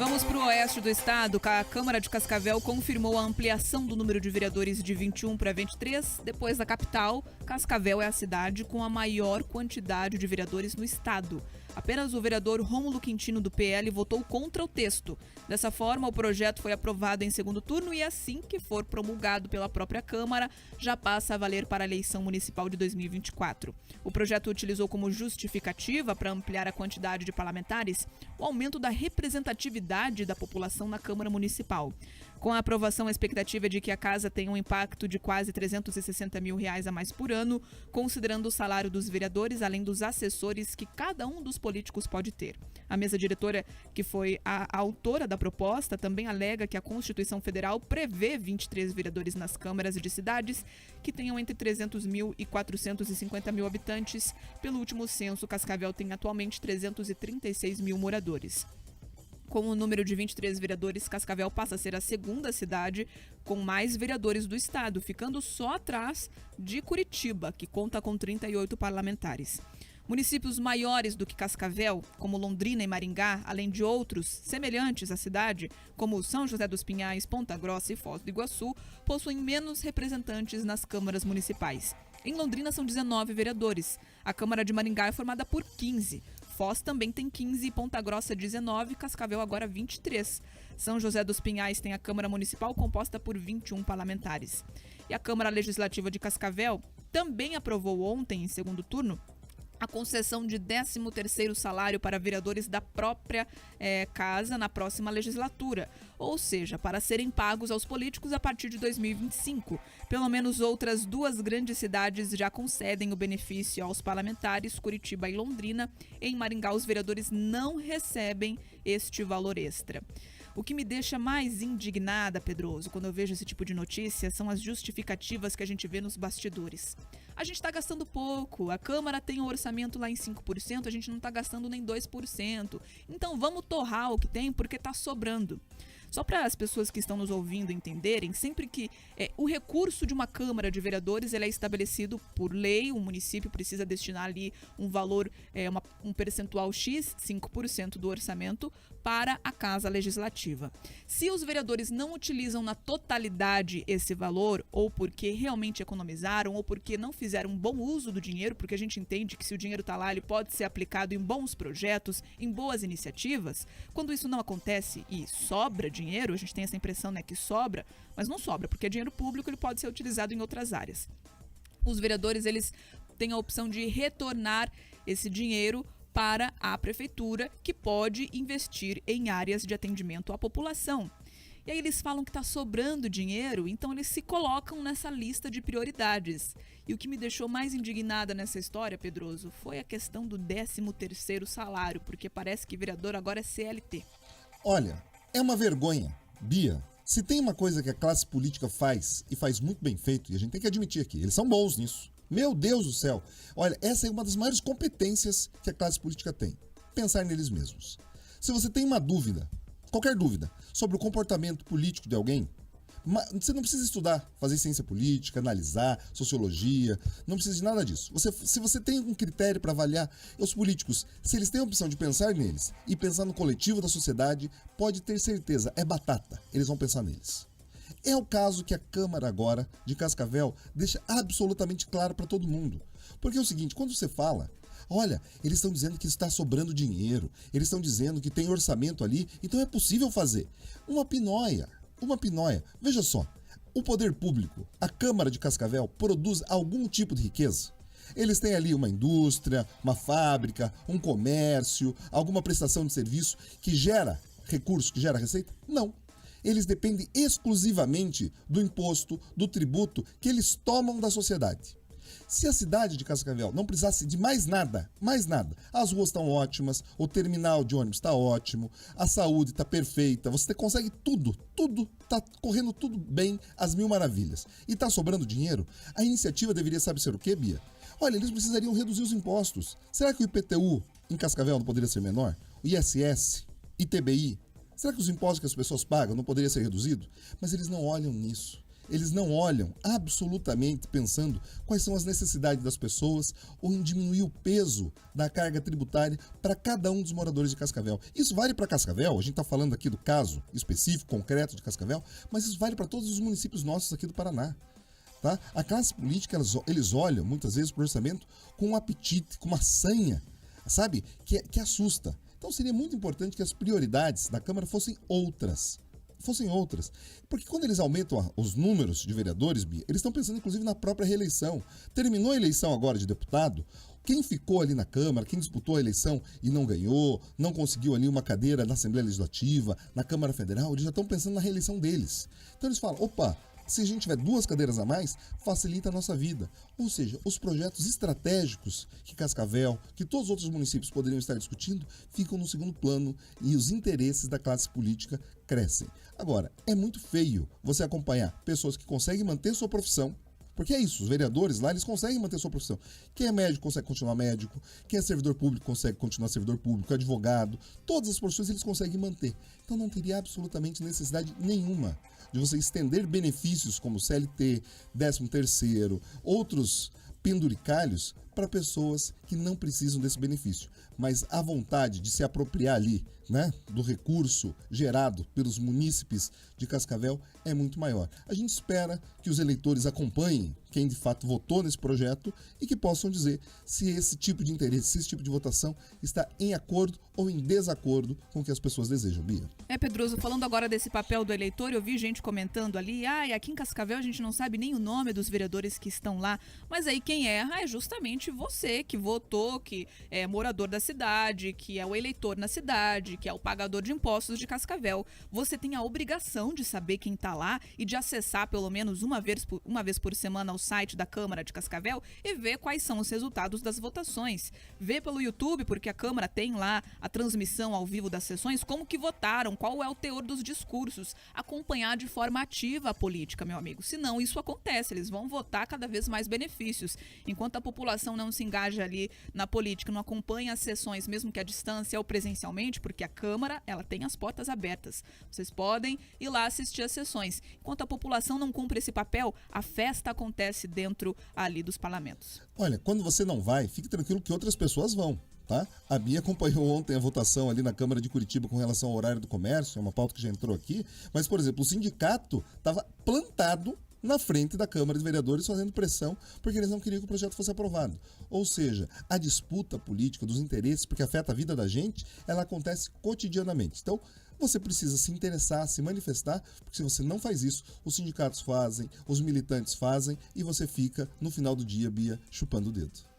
Vamos para o oeste do estado. A Câmara de Cascavel confirmou a ampliação do número de vereadores de 21 para 23. Depois da capital, Cascavel é a cidade com a maior quantidade de vereadores no estado. Apenas o vereador Rômulo Quintino, do PL, votou contra o texto. Dessa forma, o projeto foi aprovado em segundo turno e, assim que for promulgado pela própria Câmara, já passa a valer para a eleição municipal de 2024. O projeto utilizou como justificativa para ampliar a quantidade de parlamentares o aumento da representatividade da população na Câmara Municipal. Com a aprovação, a expectativa é de que a casa tenha um impacto de quase R$360 mil a mais por ano, considerando o salário dos vereadores, além dos assessores que cada um dos políticos pode ter. A mesa diretora, que foi a autora da proposta, também alega que a Constituição Federal prevê 23 vereadores nas câmaras de cidades que tenham entre 300 mil e 450 mil habitantes. Pelo último censo, Cascavel tem atualmente 336 mil moradores. Com o número de 23 vereadores, Cascavel passa a ser a segunda cidade com mais vereadores do estado, ficando só atrás de Curitiba, que conta com 38 parlamentares. Municípios maiores do que Cascavel, como Londrina e Maringá, além de outros semelhantes à cidade, como São José dos Pinhais, Ponta Grossa e Foz do Iguaçu, possuem menos representantes nas câmaras municipais. Em Londrina são 19 vereadores. A Câmara de Maringá é formada por 15. Foz também tem 15, Ponta Grossa 19, Cascavel agora 23. São José dos Pinhais tem a Câmara Municipal composta por 21 parlamentares. E a Câmara Legislativa de Cascavel também aprovou ontem, em segundo turno, a concessão de 13º salário para vereadores da própria casa na próxima legislatura, ou seja, para serem pagos aos políticos a partir de 2025. Pelo menos outras duas grandes cidades já concedem o benefício aos parlamentares, Curitiba e Londrina. Em Maringá, os vereadores não recebem este valor extra. O que me deixa mais indignada, Pedroso, quando eu vejo esse tipo de notícia, são as justificativas que a gente vê nos bastidores. A gente está gastando pouco, a Câmara tem um orçamento lá em 5%, a gente não está gastando nem 2%. Então vamos torrar o que tem porque está sobrando. Só para as pessoas que estão nos ouvindo entenderem, sempre que o recurso de uma Câmara de Vereadores ele é estabelecido por lei, o município precisa destinar ali um valor, um percentual X, 5% do orçamento, para a Casa Legislativa. Se os vereadores não utilizam na totalidade esse valor, ou porque realmente economizaram, ou porque não fizeram um bom uso do dinheiro, porque a gente entende que se o dinheiro está lá, ele pode ser aplicado em bons projetos, em boas iniciativas, quando isso não acontece e sobra dinheiro, a gente tem essa impressão, que sobra, mas não sobra, porque é dinheiro público, ele pode ser utilizado em outras áreas. Os vereadores, eles têm a opção de retornar esse dinheiro para a prefeitura, que pode investir em áreas de atendimento à população. E aí eles falam que está sobrando dinheiro, então eles se colocam nessa lista de prioridades. E o que me deixou mais indignada nessa história, Pedroso, foi a questão do 13º salário, porque parece que vereador agora é CLT. Olha, é uma vergonha. Bia, se tem uma coisa que a classe política faz, e faz muito bem feito, e a gente tem que admitir aqui, eles são bons nisso. Meu Deus do céu! Olha, essa é uma das maiores competências que a classe política tem. Pensar neles mesmos. Se você tem uma dúvida, qualquer dúvida, sobre o comportamento político de alguém, você não precisa estudar, fazer ciência política, analisar, sociologia, não precisa de nada disso. Se você tem um critério para avaliar os políticos, se eles têm a opção de pensar neles e pensar no coletivo da sociedade, pode ter certeza, é batata, eles vão pensar neles. É o caso que a Câmara agora de Cascavel deixa absolutamente claro para todo mundo. Porque é o seguinte, quando você fala, olha, eles estão dizendo que está sobrando dinheiro, eles estão dizendo que tem orçamento ali, então é possível fazer. Uma pinóia. Veja só, o poder público, a Câmara de Cascavel, produz algum tipo de riqueza? Eles têm ali uma indústria, uma fábrica, um comércio, alguma prestação de serviço que gera recurso, que gera receita? Não. Eles dependem exclusivamente do imposto, do tributo que eles tomam da sociedade. Se a cidade de Cascavel não precisasse de mais nada, as ruas estão ótimas, o terminal de ônibus está ótimo, a saúde está perfeita, você consegue tudo, está correndo tudo bem, às mil maravilhas. E está sobrando dinheiro, a iniciativa deveria, sabe ser o quê, Bia? Olha, eles precisariam reduzir os impostos. Será que o IPTU em Cascavel não poderia ser menor? O ISS, ITBI? Será que os impostos que as pessoas pagam não poderiam ser reduzidos? Mas eles não olham nisso. Eles não olham absolutamente pensando quais são as necessidades das pessoas ou em diminuir o peso da carga tributária para cada um dos moradores de Cascavel. Isso vale para Cascavel, a gente está falando aqui do caso específico, concreto de Cascavel, mas isso vale para todos os municípios nossos aqui do Paraná. Tá? A classe política, eles olham muitas vezes para o orçamento com um apetite, com uma sanha, sabe, que assusta. Então seria muito importante que as prioridades da Câmara fossem outras. Porque quando eles aumentam os números de vereadores, Bia, eles estão pensando inclusive na própria reeleição. Terminou a eleição agora de deputado, quem ficou ali na Câmara, quem disputou a eleição e não ganhou, não conseguiu ali uma cadeira na Assembleia Legislativa, na Câmara Federal, eles já estão pensando na reeleição deles. Então eles falam, opa, se a gente tiver 2 cadeiras a mais, facilita a nossa vida. Ou seja, os projetos estratégicos que Cascavel, que todos os outros municípios poderiam estar discutindo, ficam no segundo plano e os interesses da classe política crescem. Agora, é muito feio você acompanhar pessoas que conseguem manter sua profissão, porque é isso, os vereadores lá, eles conseguem manter sua profissão. Quem é médico consegue continuar médico, quem é servidor público consegue continuar servidor público, advogado, todas as profissões eles conseguem manter. Então não teria absolutamente necessidade nenhuma de você estender benefícios como CLT, 13º, outros penduricalhos para pessoas que não precisam desse benefício. Mas a vontade de se apropriar ali, né, do recurso gerado pelos munícipes de Cascavel é muito maior. A gente espera que os eleitores acompanhem quem de fato votou nesse projeto e que possam dizer se esse tipo de interesse, se esse tipo de votação está em acordo ou em desacordo com o que as pessoas desejam, Bia. Pedroso, falando agora desse papel do eleitor, eu vi gente comentando ali, aqui em Cascavel a gente não sabe nem o nome dos vereadores que estão lá, mas aí quem erra é justamente você que votou, que é morador da cidade, que é o eleitor na cidade, que é o pagador de impostos de Cascavel. Você tem a obrigação de saber quem está lá e de acessar pelo menos uma vez por semana o site da Câmara de Cascavel e ver quais são os resultados das votações. Ver pelo YouTube, porque a Câmara tem lá a transmissão ao vivo das sessões, como que votaram, qual é o teor dos discursos. Acompanhar de forma ativa a política, meu amigo. Senão isso acontece, eles vão votar cada vez mais benefícios. Enquanto a população não se engaja ali na política, não acompanha as sessões, mesmo que à distância ou presencialmente, porque a Câmara, ela tem as portas abertas. Vocês podem ir lá assistir as sessões. Enquanto a população não cumpre esse papel, a festa acontece dentro ali dos parlamentos. Olha, quando você não vai, fique tranquilo que outras pessoas vão. Tá? A Bia acompanhou ontem a votação ali na Câmara de Curitiba com relação ao horário do comércio, é uma pauta que já entrou aqui, mas, por exemplo, o sindicato estava plantado na frente da Câmara de Vereadores fazendo pressão porque eles não queriam que o projeto fosse aprovado. Ou seja, a disputa política dos interesses, porque afeta a vida da gente, ela acontece cotidianamente. Então, você precisa se interessar, se manifestar, porque se você não faz isso, os sindicatos fazem, os militantes fazem e você fica, no final do dia, Bia, chupando o dedo.